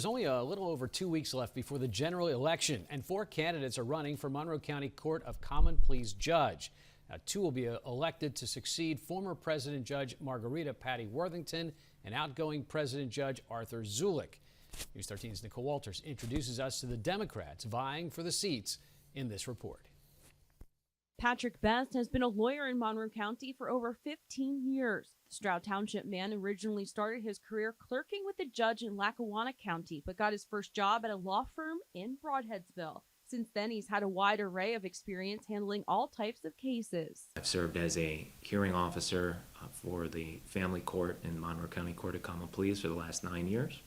there's only a little over 2 weeks left before the general election, and 4 candidates are running for Monroe County Court of Common Pleas judge. Now, 2 will be elected to succeed former President Judge Margarita Patty Worthington and outgoing President Judge Arthur Zulik. News 13's Nicole Walters introduces us to the Democrats vying for the seats in this report. Patrick Best has been a lawyer in Monroe County for over 15 years. The Stroud Township man originally started his career clerking with a judge in Lackawanna County, but got his first job at a law firm in Broadheadsville. Since then, he's had a wide array of experience handling all types of cases. I've served as a hearing officer for the family court in Monroe County Court of Common Pleas for the last 9 years.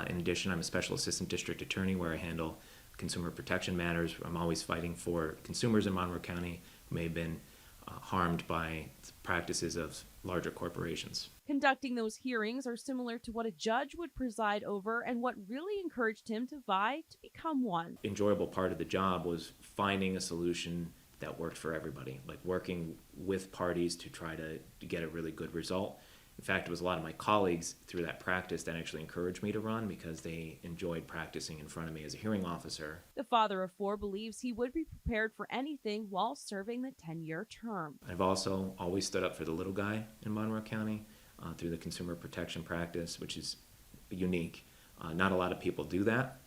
In addition, I'm a special assistant district attorney where I handle consumer protection matters. I'm always fighting for consumers in Monroe County who may have been harmed by practices of larger corporations. Conducting those hearings are similar to what a judge would preside over and what really encouraged him to vie to become one. Enjoyable part of the job was finding a solution that worked for everybody, like working with parties to try to get a really good result. In fact, it was a lot of my colleagues through that practice that actually encouraged me to run because they enjoyed practicing in front of me as a hearing officer. The father of 4 believes he would be prepared for anything while serving the 10-year term. I've also always stood up for the little guy in Monroe County through the consumer protection practice, which is unique. Not a lot of people do that.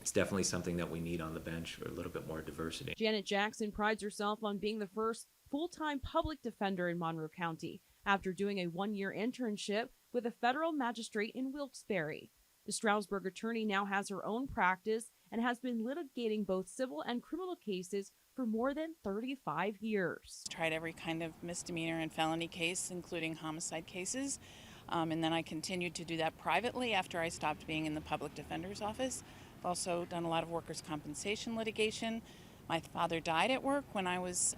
It's definitely something that we need on the bench for a little bit more diversity. Janet Jackson prides herself on being the first full-time public defender in Monroe County, after doing a 1-year internship with a federal magistrate in Wilkes-Barre. The Stroudsburg attorney now has her own practice and has been litigating both civil and criminal cases for more than 35 years. Tried every kind of misdemeanor and felony case, including homicide cases, and then I continued to do that privately after I stopped being in the public defender's office. I've also done a lot of workers' compensation litigation. My father died at work when I was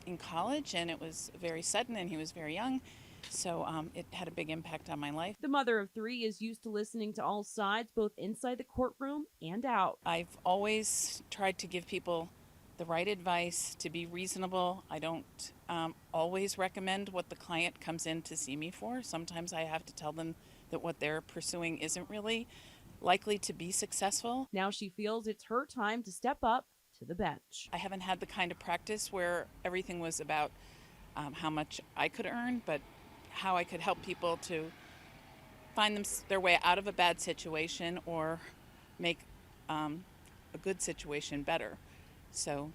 in college, and it was very sudden, and he was very young, so it had a big impact on my life. The mother of 3 is used to listening to all sides, both inside the courtroom and out. I've always tried to give people the right advice, to be reasonable. I don't always recommend what the client comes in to see me for. Sometimes I have to tell them that what they're pursuing isn't really likely to be successful. Now she feels it's her time to step up to the bench. I haven't had the kind of practice where everything was about how much I could earn, but how I could help people to find their way out of a bad situation or make a good situation better. So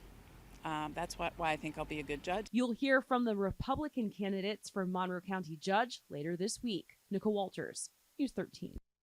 that's why I think I'll be a good judge. You'll hear from the Republican candidates for Monroe County Judge later this week. Nicole Walters, News 13.